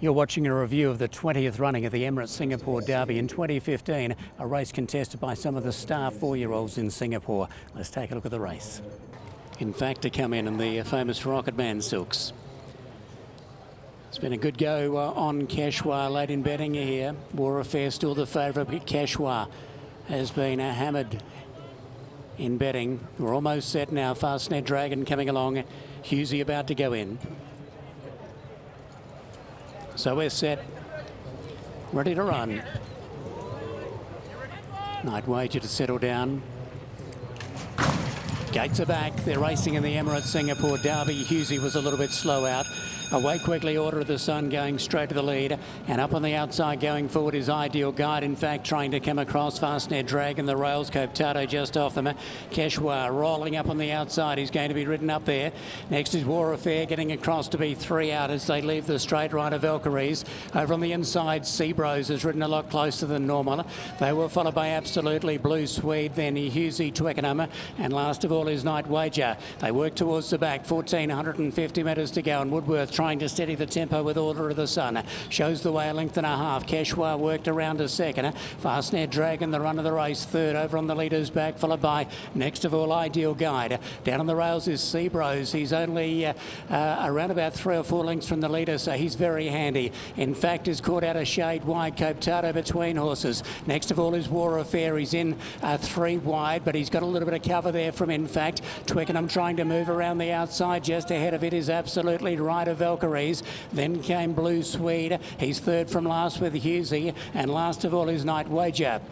You're watching a review of the 20th running of the Emirates Singapore Derby in 2015, a race contested by some of the star 4-year-olds in Singapore. Let's take a look at the race. In fact, to come in the famous Rocketman silks. It's been a good go on Keshwa late in betting here. War Affair still the favourite, but Keshwa has been hammered in betting. We're almost set now. Fastnet Dragon coming along. Husey about to go in. So we're set, ready to run. Night Wager to settle down. Gates are back. They're racing in the Emirates Singapore Derby. Husey was a little bit slow out. Away quickly, Order of the Sun going straight to the lead. And up on the outside going forward is Ideal Guide. In fact, trying to come across. Fastnet Dragon, the rails. Coptato just off them. Keshwa rolling up on the outside. He's going to be ridden up there. Next is War Affair getting across to be 3 out as they leave the straight right of Valkyries. Over on the inside, Seabros has ridden a lot closer than normal. They were followed by Absolutely Blue Swede, then Husey, Twickenham, and last of all is Night Wager. They work towards the back. 1,450 metres to go, and Woodworth trying to steady the tempo with Order of the Sun. Shows the way a length and a half. Keshwa worked around a second. Fastnet Dragon, the run of the race, third over on the leader's back, followed by next of all Ideal Guide. Down on the rails is Seabros. He's only around about 3 or 4 lengths from the leader, so he's very handy. In fact, is caught out a shade wide. Coptato between horses. Next of all is War Affair. He's in 3 wide, but he's got a little bit of cover there from In Fact. Twickenham trying to move around the outside. Just ahead of it is Absolutely Right of Valkyries. Then came Blue Swede. He's third from last with Husey. And last of all is Night Wager.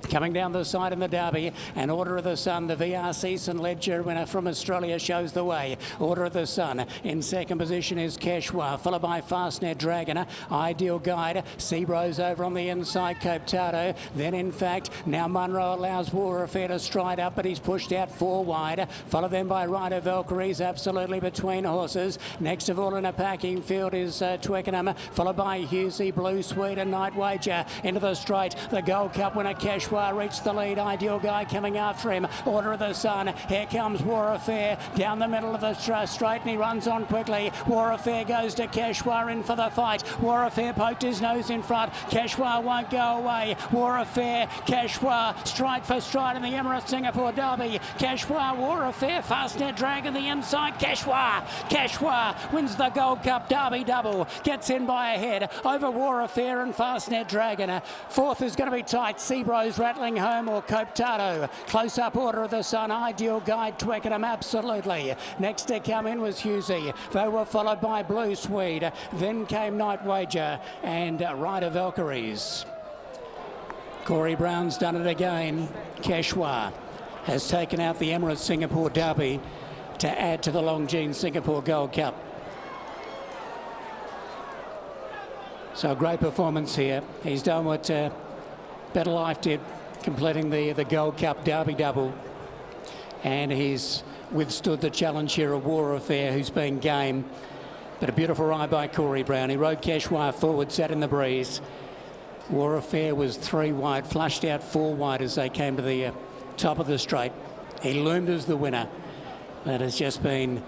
Coming down the side in the Derby, and Order of the Sun, the VRC St Ledger winner from Australia, shows the way. Order of the Sun. In second position is Keshwa, followed by Fastnet Dragon, Ideal Guide, Seabros over on the inside, Coptato. Then In Fact, now Munro allows War Affair to stride up, but he's pushed out 4 wide. Followed then by Rider Valkyries, absolutely between horses. Next of all in a packing field is Twickenham, followed by Husey, Blue Swede and Night Wager. Into the straight, the Gold Cup winner Keshwa reached the lead. Ideal Guy coming after him. Order of the Sun. Here comes War Affair down the middle of the straight, and he runs on quickly. War Affair goes to Keshwa in for the fight. War Affair poked his nose in front. Keshwa won't go away. War Affair, Keshwa, stride for stride in the Emirates Singapore Derby. Keshwa, War Affair, Fastnet Dragon the inside. Keshwa wins the Gold Cup Derby double. Gets in by a head over War Affair and Fastnet Dragon. Fourth is going to be tight. Seabros rattling home, or Coptato. Close up Order of the Sun, Ideal Guide, Twickenham, absolutely. Next to come in was Husey. They were followed by Blue Swede. Then came Night Wager and Rider Valkyries. Corey Brown's done it again. Keshwa has taken out the Emirates Singapore Derby to add to the Longines Singapore Gold Cup. So a great performance here. He's done what Better Life did, completing the Gold Cup Derby double, and he's withstood the challenge here of War Affair, who's been game. But a beautiful ride by Corey Brown. He rode Keshwa forward, sat in the breeze. War Affair was 3 wide, flushed out 4 wide as they came to the top of the straight. He loomed as the winner. That has just been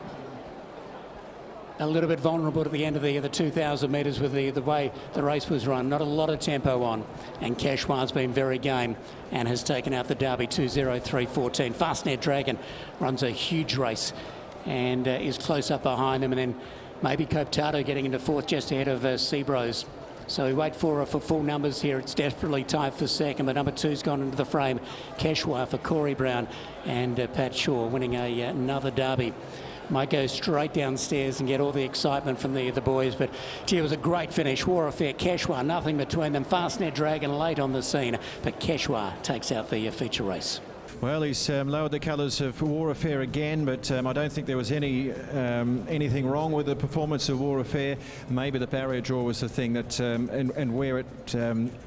a little bit vulnerable at the end of the 2,000 metres with the way the race was run. Not a lot of tempo on, and Keshwa's been very game and has taken out the Derby 2:03.14. Fastnet Dragon runs a huge race and is close up behind him, and then maybe Coptato getting into fourth just ahead of Seabros. So we wait for full numbers here. It's desperately tight for second, but number 2's gone into the frame. Keshwa for Corey Brown and Pat Shaw winning another Derby. Might go straight downstairs and get all the excitement from the boys, but gee, it was a great finish. War Affair, Keshwa, nothing between them. Fastnet Dragon late on the scene, but Keshwa takes out the feature race. Well, he's lowered the colours of War Affair again, but I don't think there was anything wrong with the performance of War Affair. Maybe the barrier draw was the thing that and where it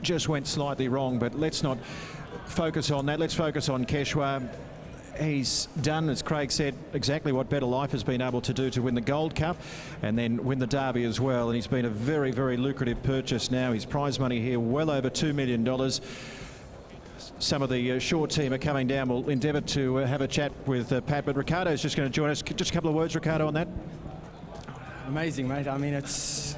just went slightly wrong, but let's not focus on that. Let's focus on Keshwa. He's done, as Craig said, exactly what Better Life has been able to do to win the Gold Cup and then win the Derby as well. And he's been a very, very lucrative purchase now. His prize money here well over $2 million. Some of the short team are coming down. We'll endeavour to have a chat with Pat, but Ricardo's just going to join us. Just a couple of words, Ricardo, on that. Amazing, mate. I mean, it's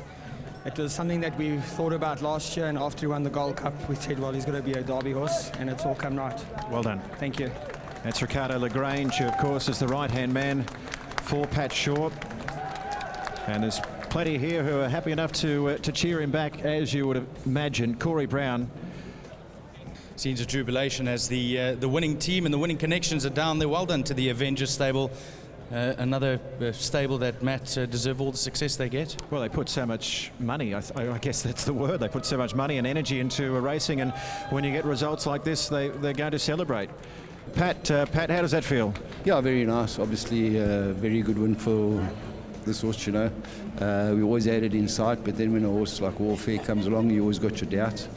It was something that we thought about last year, and after we won the Gold Cup, we said, well, he's going to be a Derby horse, and it's all come right. Well done. Thank you. That's Ricardo Lagrange, who of course is the right-hand man for Pat Shaw. And there's plenty here who are happy enough to cheer him back, as you would imagine. Corey Brown. Scenes of jubilation as the winning team and the winning connections are down there. Well done to the Avengers stable. Another stable that, Matt, deserve all the success they get. Well, they put so much money, I guess that's the word. They put so much money and energy into racing, and when you get results like this, they're going to celebrate. Pat, how does that feel? Yeah, very nice. Obviously, very good win for this horse, you know. We always had it in sight, but then when a horse like Warfare comes along, you always got your doubts.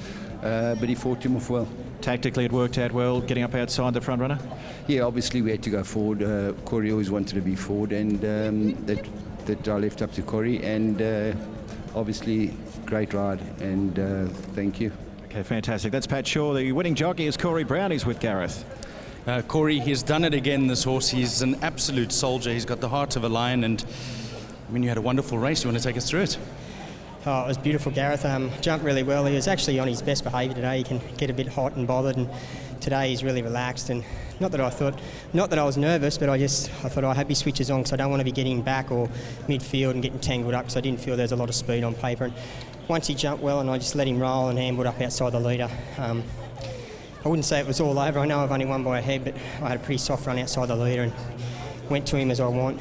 But he fought him off well. Tactically, it worked out well, getting up outside the front runner? Yeah, obviously we had to go forward. Corey always wanted to be forward, and that I left up to Corey. And obviously, great ride, and thank you. Okay, fantastic. That's Pat Shaw. The winning jockey is Corey Brown. He's with Gareth. Corey, he's done it again, this horse. He's an absolute soldier. He's got the heart of a lion, and I mean, you had a wonderful race. You want to take us through it? Oh, it was beautiful, Gareth. Jumped really well. He was actually on his best behaviour today. He can get a bit hot and bothered, and today he's really relaxed. And not that I was nervous, but I thought I hope he switches on, because I don't want to be getting back or midfield and getting tangled up, because I didn't feel there's a lot of speed on paper. And once he jumped well, and I just let him roll and ambled up outside the leader. I wouldn't say it was all over. I know I've only won by a head, but I had a pretty soft run outside the leader and went to him as I want.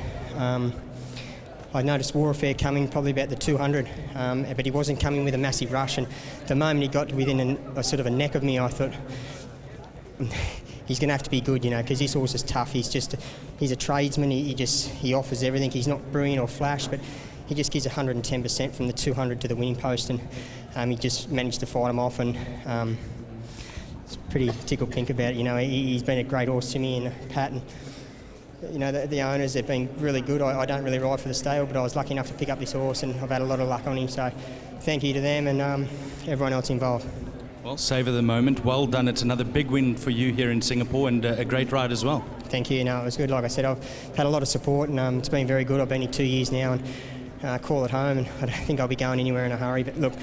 I noticed Warfare coming probably about the 200, but he wasn't coming with a massive rush. And the moment he got within a sort of a neck of me, I thought, he's going to have to be good, you know, because this horse is tough. He's a tradesman. He offers everything. He's not brilliant or flash, but he just gives 110% from the 200 to the winning post, and he just managed to fight him off. And it's pretty tickled pink about it. You know, he's been a great horse to me, and Pat. And, you know, the owners have been really good. I don't really ride for the stable, but I was lucky enough to pick up this horse, and I've had a lot of luck on him, so thank you to them and everyone else involved. Well, savour the moment. Well done. It's another big win for you here in Singapore, and a great ride as well. Thank you. No, it was good. Like I said, I've had a lot of support, and it's been very good. I've been here 2 years now, and call it home, and I don't think I'll be going anywhere in a hurry. But look,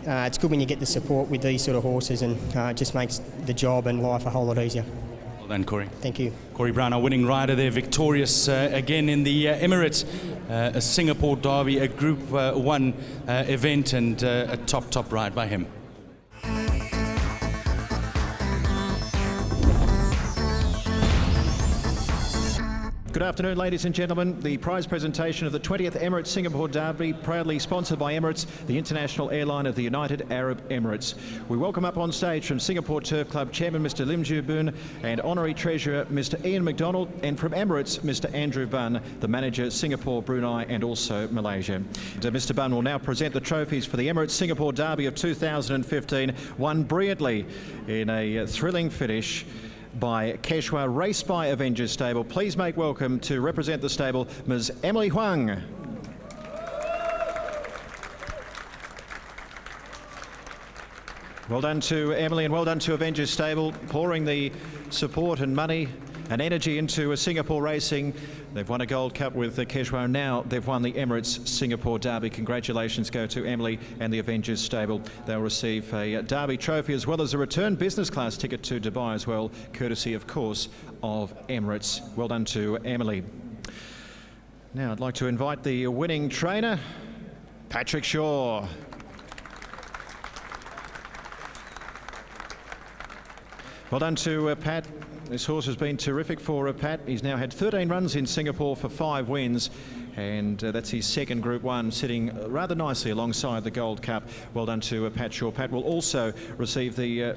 it's good when you get the support with these sort of horses, and it just makes the job and life a whole lot easier. Well done, Corey. Thank you. Corey Brown, our winning rider there, victorious again in the Emirates, a Singapore Derby, a Group 1 event, and a top ride by him. Good afternoon, ladies and gentlemen. The prize presentation of the 20th Emirates Singapore Derby, proudly sponsored by Emirates, the international airline of the United Arab Emirates. We welcome up on stage from Singapore Turf Club Chairman Mr. Lim Joo Boon and Honorary Treasurer Mr. Ian McDonald, and from Emirates Mr. Andrew Bunn, the manager Singapore, Brunei and also Malaysia. Mr. Bunn will now present the trophies for the Emirates Singapore Derby of 2015, won brilliantly in a thrilling finish by Keshwa, raced by Avengers Stable. Please make welcome to represent the stable, Ms. Emily Huang. Well done to Emily, and well done to Avengers Stable, pouring the support and money and energy into Singapore racing. They've won a Gold Cup with Keshwa. Now they've won the Emirates Singapore Derby. Congratulations go to Emily and the Avengers Stable. They'll receive a Derby trophy as well as a return business class ticket to Dubai as well, courtesy, of course, of Emirates. Well done to Emily. Now I'd like to invite the winning trainer, Patrick Shaw. Well done to Pat. This horse has been terrific for Pat. He's now had 13 runs in Singapore for 5 wins, and that's his second Group 1, sitting rather nicely alongside the Gold Cup. Well done to Pat Shaw. Pat will also receive the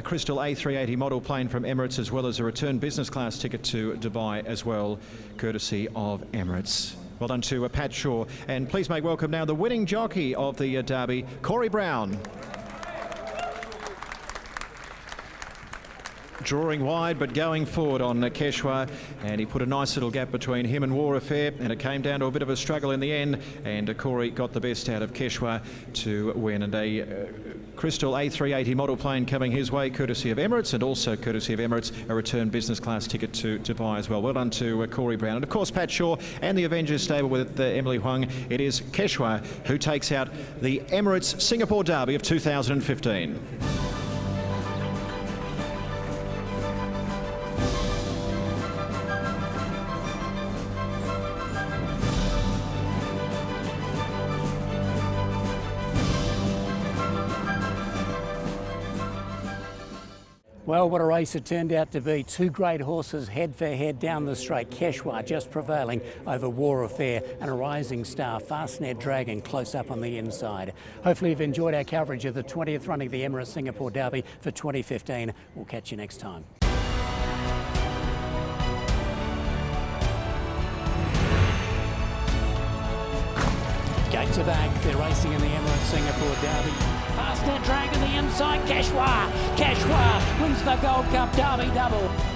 Crystal A380 model plane from Emirates, as well as a return business class ticket to Dubai as well, courtesy of Emirates. Well done to Pat Shaw. And please make welcome now the winning jockey of the Derby, Corey Brown. Drawing wide but going forward on Keshwa, and he put a nice little gap between him and War Affair, and it came down to a bit of a struggle in the end, and Corey got the best out of Keshwa to win. And a Crystal A380 model plane coming his way, courtesy of Emirates, and also courtesy of Emirates, a return business class ticket to buy as well. Well done to Corey Brown. And of course, Pat Shaw and the Avengers stable with Emily Huang. It is Keshwa who takes out the Emirates Singapore Derby of 2015. Well, what a race it turned out to be. Two great horses head for head down the straight. Keshwa just prevailing over War Affair, and a rising star, Fastnet Dragon, close up on the inside. Hopefully you've enjoyed our coverage of the 20th running of the Emirates Singapore Derby for 2015. We'll catch you next time. Gates are back. They're racing in the Emirates Singapore Derby. Fastnet Dragon the inside. Keshwa wins the Gold Cup Derby double.